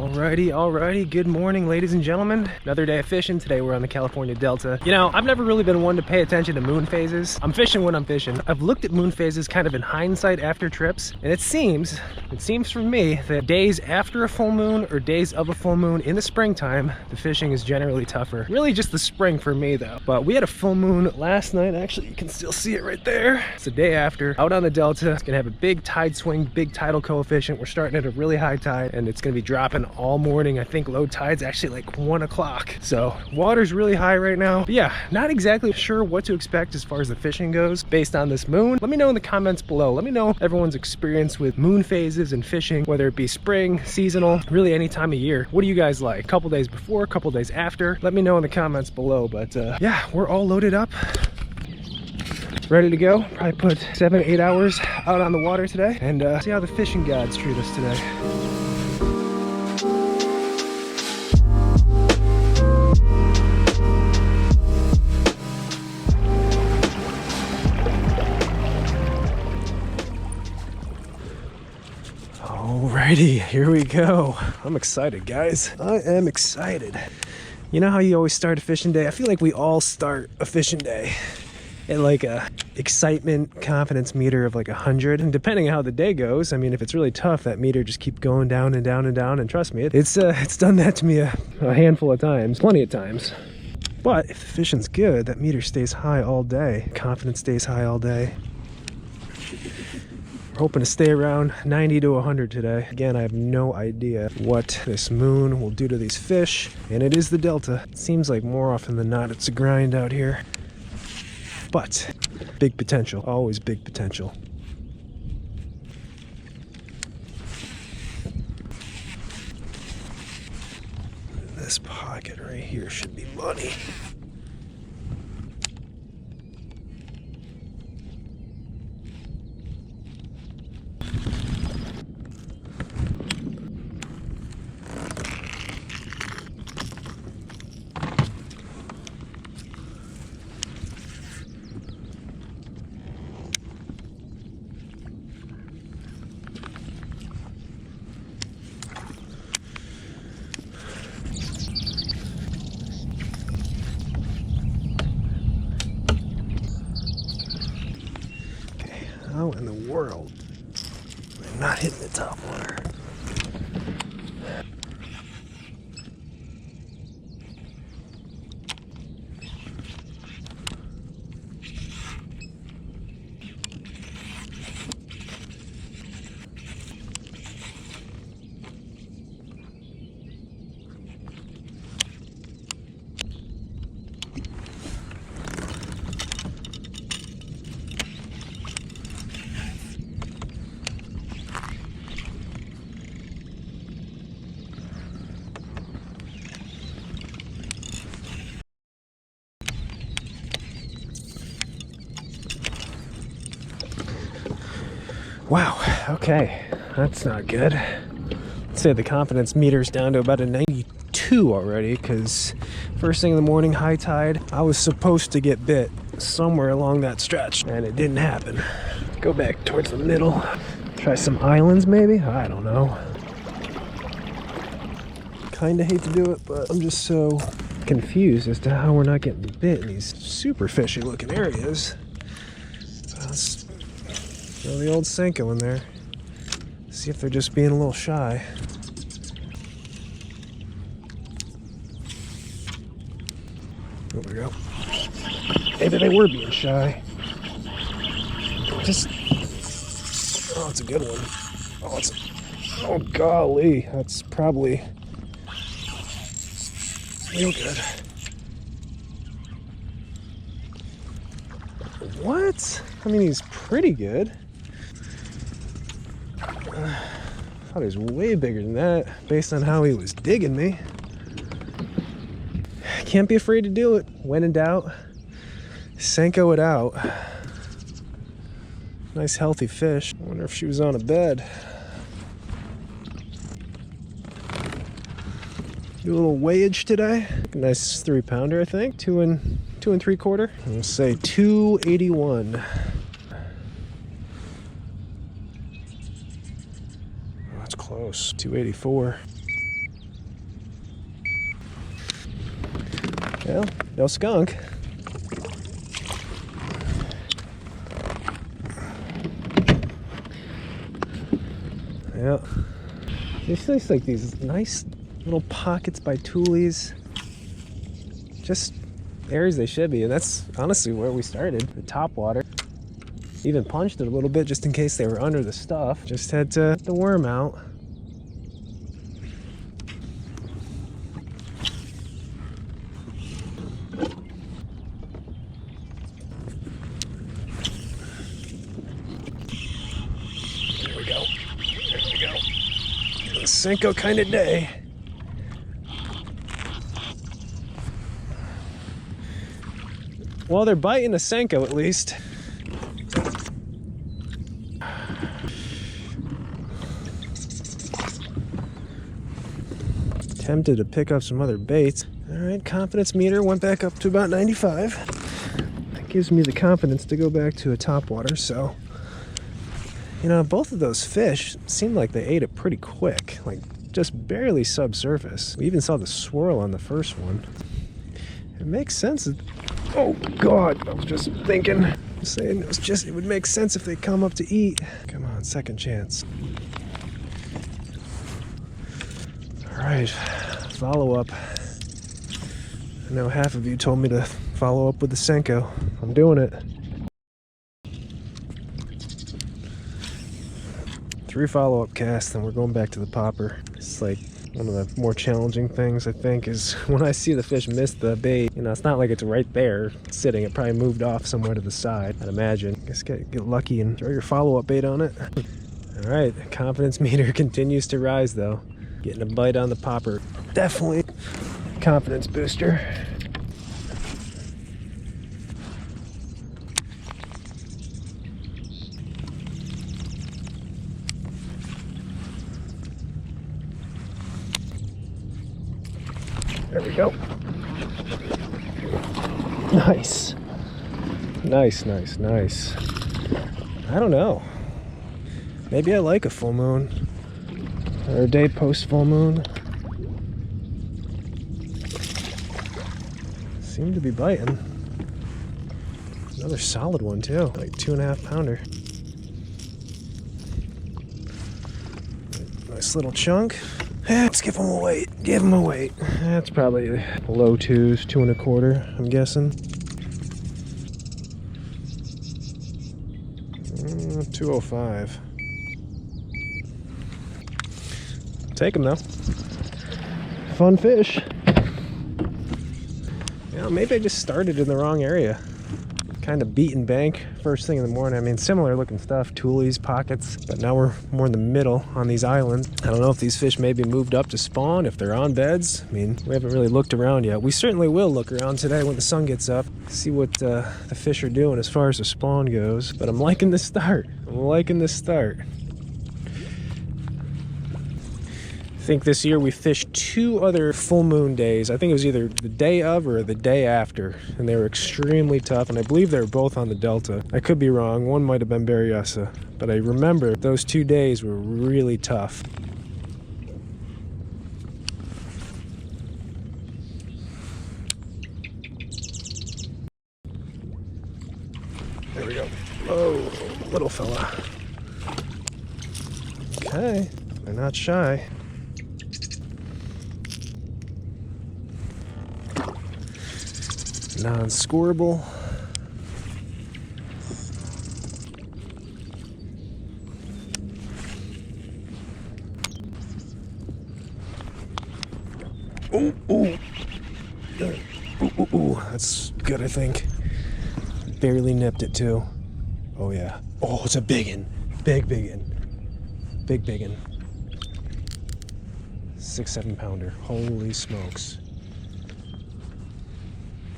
Alrighty. Good morning, ladies and gentlemen. Another day of fishing. Today we're on the California Delta. You know, I've never really been one to pay attention to moon phases. I'm fishing when I'm fishing. I've looked at moon phases kind of in hindsight after trips, and it seems for me that days after a full moon or days of a full moon in the springtime, the fishing is generally tougher. Really just the spring for me though. But we had a full moon last night. Actually, you can still see it right there. It's the day after. Out on the Delta. It's gonna have a big tide swing, big tidal coefficient. We're starting at a really high tide, and it's gonna be dropping all morning. I think low tide's actually like 1 o'clock. So water's really high right now. But yeah, not exactly sure what to expect as far as the fishing goes based on this moon. Let me know in the comments below. Let me know everyone's experience with moon phases and fishing, whether it be spring, seasonal, really any time of year. What do you guys like? A couple days before, a couple days after? Let me know in the comments below. But yeah, we're all loaded up, ready to go. Probably put 7-8 hours out on the water today and see how the fishing gods treat us today. Alrighty, here we go. I'm excited, guys. I am excited. You know how you always start a fishing day? I feel like we all start a fishing day at like a excitement confidence meter of like 100, and depending on how the day goes, I mean, if it's really tough, that meter just keep going down and down and down, and trust me, it's done that to me a handful of times, plenty of times. But if the fishing's good, that meter stays high all day, confidence stays high all day. We're hoping to stay around 90 to 100 today. Again, I have no idea what this moon will do to these fish, and it is the Delta. It seems like more often than not it's a grind out here. But big potential, always big potential. This pocket right here should be money. How in the world am I not hitting the top water? Wow, okay, that's not good. Let's say the confidence meter's down to about a 92 already, because first thing in the morning, high tide, I was supposed to get bit somewhere along that stretch, and it didn't happen. Go back towards the middle. Try some islands maybe? I don't know. Kinda hate to do it, but I'm just so confused as to how we're not getting bit in these super fishy looking areas. Let's throw the old Senko in there. See if they're just being a little shy. There we go. Maybe they were being shy. Oh, it's a good one. Oh, golly. That's probably real good. What? I mean, he's pretty good. I thought he was way bigger than that based on how he was digging me. Can't be afraid to do it. When in doubt, Senko it out. Nice healthy fish. I wonder if she was on a bed. Do a little weighage today. Nice 3-pounder, I think. 2 3/4. I'll say 281. That's close. 284. Well, no skunk. Yeah. There's just like these nice little pockets by tules. Just areas they should be, and that's honestly where we started. The top water. Even punched it a little bit just in case they were under the stuff. Just had to get the worm out. There we go. There we go. A Senko kind of day. Well, they're biting a Senko at least. Tempted to pick up some other baits. All right, confidence meter went back up to about 95. That gives me the confidence to go back to a topwater. So, you know, both of those fish seemed like they ate it pretty quick, like just barely subsurface. We even saw the swirl on the first one. It makes sense. Oh God, I was just thinking, saying it would make sense if they come up to eat. Come on, second chance. All right, follow up. I know half of you told me to follow up with the Senko. I'm doing it. 3 follow-up casts, then we're going back to the popper. It's like one of the more challenging things, I think, is when I see the fish miss the bait. You know, it's not like it's right there sitting. It probably moved off somewhere to the side, I'd imagine. Just get lucky and throw your follow-up bait on it. All right, confidence meter continues to rise, though. Getting a bite on the popper. Definitely confidence booster. There we go. Nice. Nice, nice, nice. I don't know. Maybe I like a full moon. Or a day post full moon. Seem to be biting. Another solid one too, like 2.5 pounder. Nice little chunk. Let's give him a weight. Give him a weight. That's probably low 2s, 2 1/4, I'm guessing. 205. Take him though. Fun fish. You know, maybe I just started in the wrong area. Kind of beaten bank first thing in the morning. I mean, similar looking stuff, tules, pockets, but now we're more in the middle on these islands. I don't know if these fish maybe moved up to spawn, if they're on beds. I mean, we haven't really looked around yet. We certainly will look around today when the sun gets up, see what the fish are doing as far as the spawn goes. But I'm liking this start. I'm liking this start. I think this year we fished 2 other full moon days. I think it was either the day of or the day after, and they were extremely tough, and I believe they were both on the Delta. I could be wrong, one might have been Berryessa, but I remember those 2 days were really tough. There we go. Oh, little fella. Okay, they're not shy. Non-scoreable. Ooh, ooh. Ooh, ooh, ooh. That's good, I think. Barely nipped it too. Oh yeah. Oh, it's a biggin. Big biggin. Big biggin. 6-7 pounder. Holy smokes.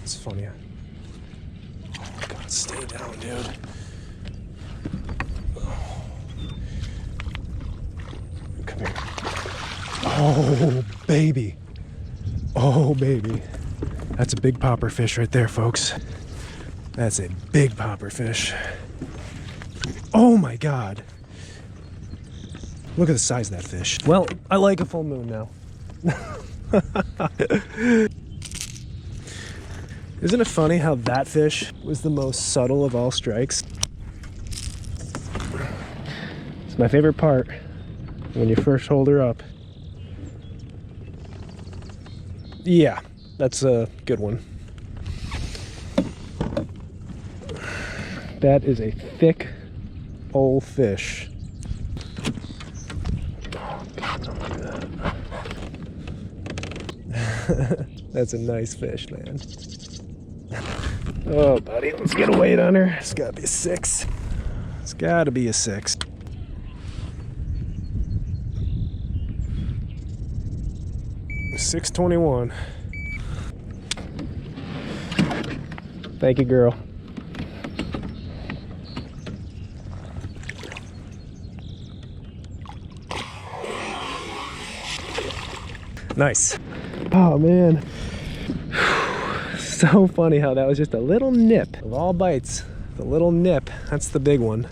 It's funny. Oh God, stay down, dude. Oh. Come here. Oh, baby. Oh, baby. That's a big popper fish right there, folks. That's a big popper fish. Oh my God. Look at the size of that fish. Well, I like a full moon now. Isn't it funny how that fish was the most subtle of all strikes? It's my favorite part when you first hold her up. Yeah, that's a good one. That is a thick old fish. Oh, God, don't look at that. That's a nice fish, man. Oh, buddy, let's get a weight on her. It's gotta be a 6. It's gotta be a 6. $6.21. Thank you, girl. Nice. Oh man, so funny how that was just a little nip of all bites. The little nip, that's the big one.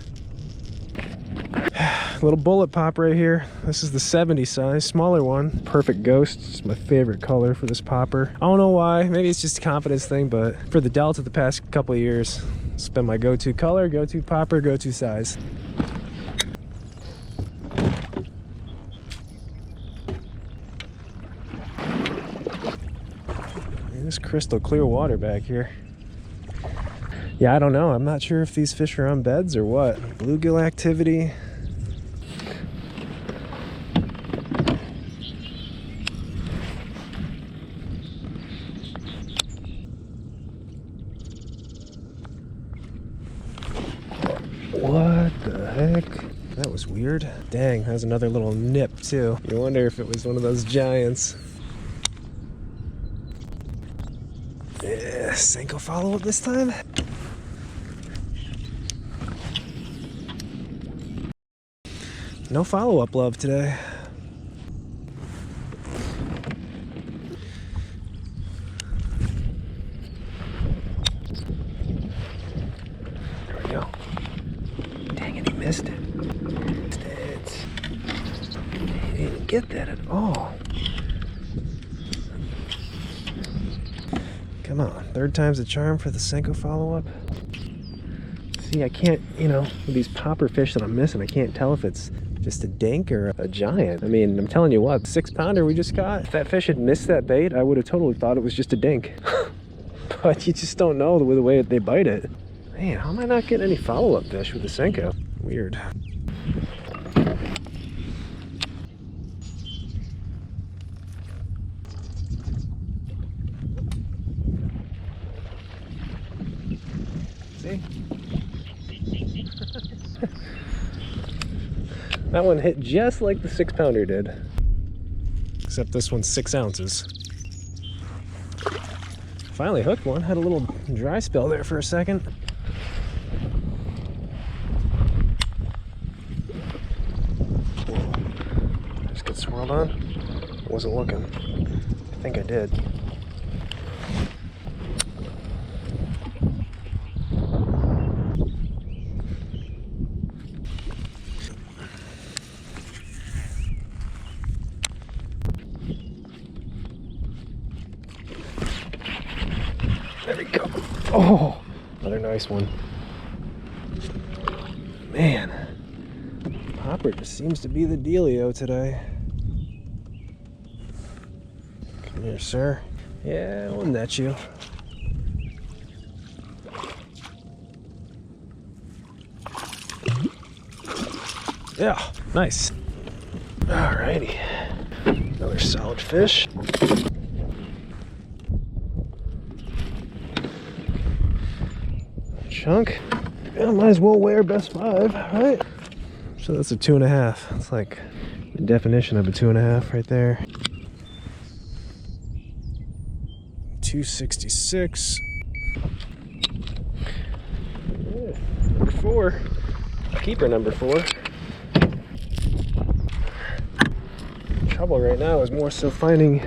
Little bullet pop right here. This is the 70 size, smaller one. Perfect ghost. It's my favorite color for this popper. I don't know why, maybe it's just a confidence thing, but for the Delta the past couple of years, it's been my go-to color, go-to popper, go-to size. This crystal clear water back here. Yeah, I don't know. I'm not sure if these fish are on beds or what. Bluegill activity. What the heck? That was weird. Dang, that was another little nip too. You wonder if it was one of those giants. Yeah, Senko follow-up this time? No follow-up love today. There we go. Dang it, he missed it. He didn't get that at all. Come on, 3rd time's a charm for the Senko follow-up. See, I can't, you know, with these popper fish that I'm missing, I can't tell if it's just a dink or a giant. I mean, I'm telling you what, 6-pounder we just got. If that fish had missed that bait, I would have totally thought it was just a dink. But you just don't know with the way they bite it. Man, how am I not getting any follow-up fish with the Senko? Weird. See? That one hit just like the 6-pounder did. Except this one's 6 ounces. Finally hooked one. Had a little dry spell there for a second. Just get swirled on. Wasn't looking. I think I did. There we go. Oh, another nice one. Man, popper just seems to be the dealio today. Come here, sir. Yeah, I'll net you. Yeah, nice. Alrighty. Another solid fish. Chunk. Yeah, might as well wear best 5, right? So that's a 2.5. It's like the definition of a 2.5 right there. 266. Yeah, number 4. Keeper number 4. Trouble right now is more so finding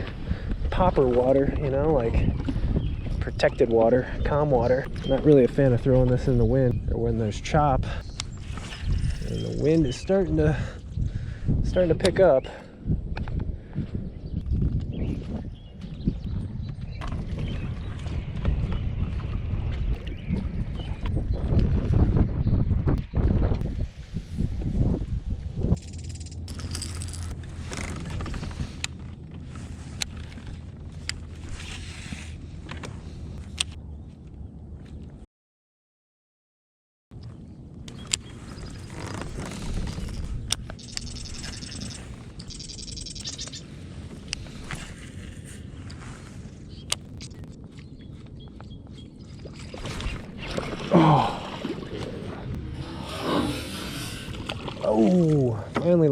popper water, you know, like protected water, calm water. I'm not really a fan of throwing this in the wind or when there's chop. And the wind is starting to pick up.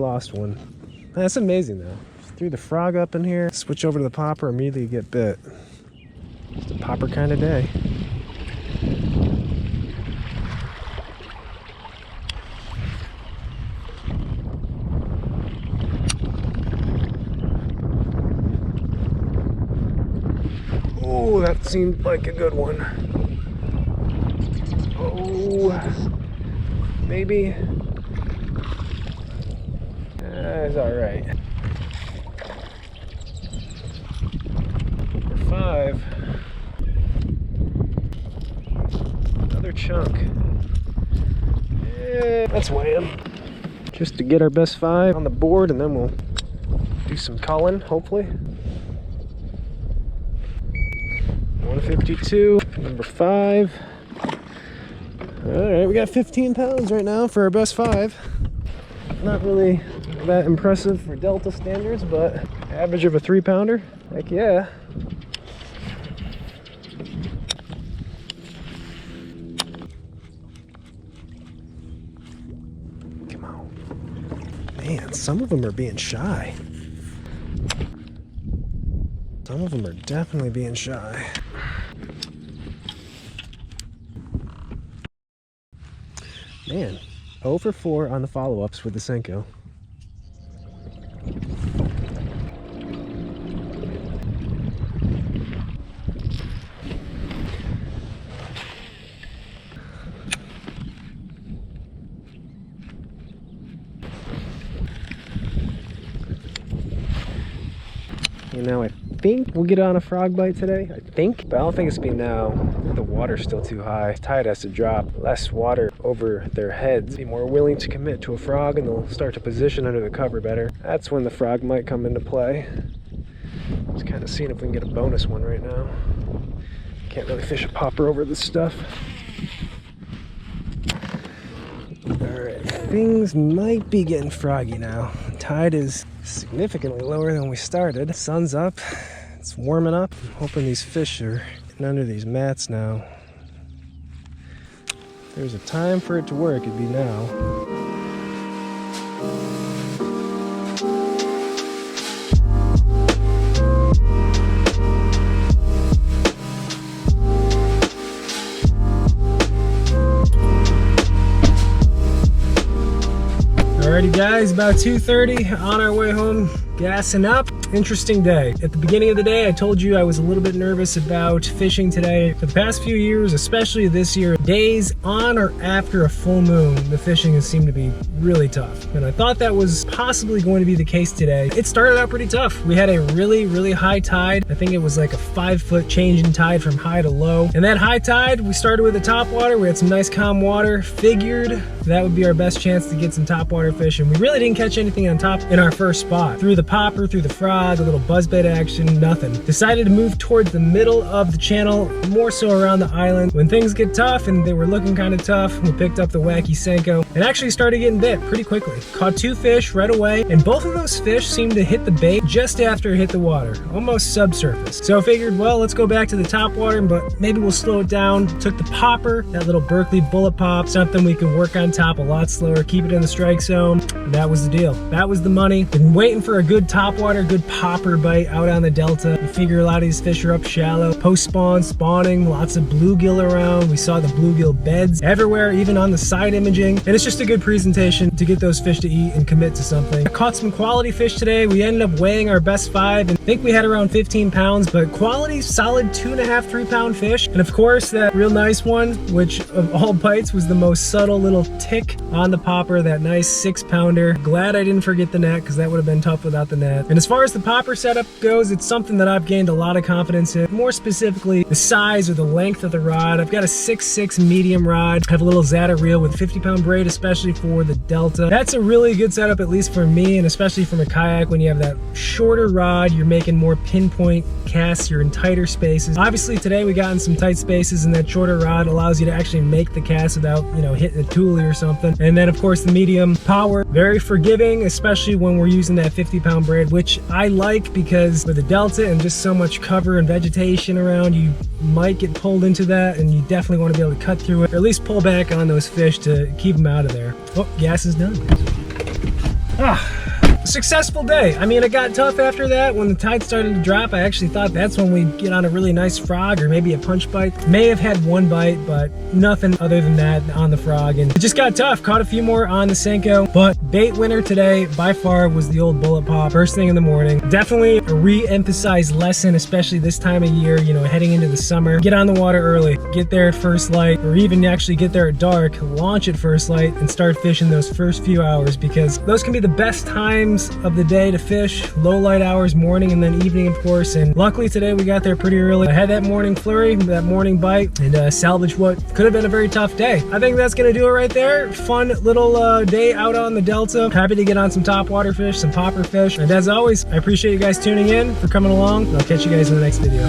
lost one. That's amazing though. Threw the frog up in here, switch over to the popper, immediately get bit. Just a popper kind of day. Oh, that seemed like a good one. Oh, maybe. It's all right. Number 5. Another chunk. Yeah, let's weigh him. Just to get our best 5 on the board, and then we'll do some culling, hopefully. 152, number 5. All right, we got 15 pounds right now for our best 5. Not really that impressive for Delta standards, but average of a 3-pounder. Heck yeah. Come on. Man, some of them are being shy. Some of them are definitely being shy. Man, 0 for 4 on the follow-ups with the Senko. And now I think we'll get on a frog bite today. I think, but I don't think it's gonna be now. The water's still too high. Tide has to drop. Less water over their heads. Be more willing to commit to a frog, and they'll start to position under the cover better. That's when the frog might come into play. Just kind of seeing if we can get a bonus one right now. Can't really fish a popper over this stuff. Alright, things might be getting froggy now. Tide is significantly lower than we started. Sun's up, it's warming up. I'm hoping these fish are getting under these mats now. If there's a time for it to work, it'd be now. Alrighty guys, about 2:30 on our way home, gassing up. Interesting day. At the beginning of the day, I told you I was a little bit nervous about fishing today. For the past few years, especially this year, days on or after a full moon, the fishing has seemed to be really tough. And I thought that was possibly going to be the case today. It started out pretty tough. We had a really high tide. I think it was like a 5-foot change in tide from high to low. And that high tide, we started with the top water. We had some nice calm water. Figured that would be our best chance to get some top water fish. And we really didn't catch anything on top in our first spot. Through the popper, through the frog, a little buzzbait action, nothing. Decided to move towards the middle of the channel, more so around the island. When things get tough, and they were looking kind of tough, we picked up the wacky Senko and actually started getting bit pretty quickly. Caught 2 fish right away, and both of those fish seemed to hit the bait just after it hit the water, almost subsurface. So I figured, well, let's go back to the top water, but maybe we'll slow it down. Took the popper, that little Berkley bullet pop, something we could work on top a lot slower, keep it in the strike zone. That was the deal. That was the money. Been waiting for a good top water, good popper bite out on the delta. You figure a lot of these fish are up shallow. Post spawn, spawning, lots of bluegill around. We saw the bluegill beds everywhere, even on the side imaging. And it's just a good presentation to get those fish to eat and commit to something. I caught some quality fish today. We ended up weighing our best 5 and I think we had around 15 pounds, but quality, solid 2.5–3 pound fish. And of course, that real nice one, which of all bites was the most subtle little tick on the popper, that nice 6-pounder. Glad I didn't forget the net, because that would have been tough without the net. And as far as the popper setup goes, it's something that I've gained a lot of confidence in. More specifically, the size or the length of the rod. I've got a 6'6" medium rod. I have a little Zata reel with 50-pound braid, especially for the delta. That's a really good setup, at least for me, and especially from a kayak. When you have that shorter rod, you're making more pinpoint casts, you're in tighter spaces. Obviously today we got in some tight spaces, and that shorter rod allows you to actually make the cast without, you know, hitting a toolie or something. And then of course the medium power, very forgiving, especially when we're using that 50-pound braid, which I like, because with the delta and just so much cover and vegetation around, you might get pulled into that, and you definitely want to be able to cut through it, or at least pull back on those fish to keep them out of there. Oh, gas is done. Successful day. I mean, it got tough after that. When the tide started to drop, I actually thought that's when we'd get on a really nice frog or maybe a punch bite. May have had one bite, but nothing other than that on the frog. And it just got tough. Caught a few more on the Senko, but bait winner today by far was the old bullet pop. First thing in the morning. Definitely a re-emphasized lesson, especially this time of year, you know, heading into the summer. Get on the water early, get there at first light, or even actually get there at dark, launch at first light and start fishing those first few hours, because those can be the best times of the day to fish. Low light hours, morning and then evening, of course. And luckily today we got there pretty early. I had that morning flurry, that morning bite, and salvaged what could have been a very tough day. I think that's gonna do it right there. Fun little day out on the Delta. Happy to get on some topwater fish, some popper fish. And as always, I appreciate you guys tuning in, for coming along. I'll catch you guys in the next video.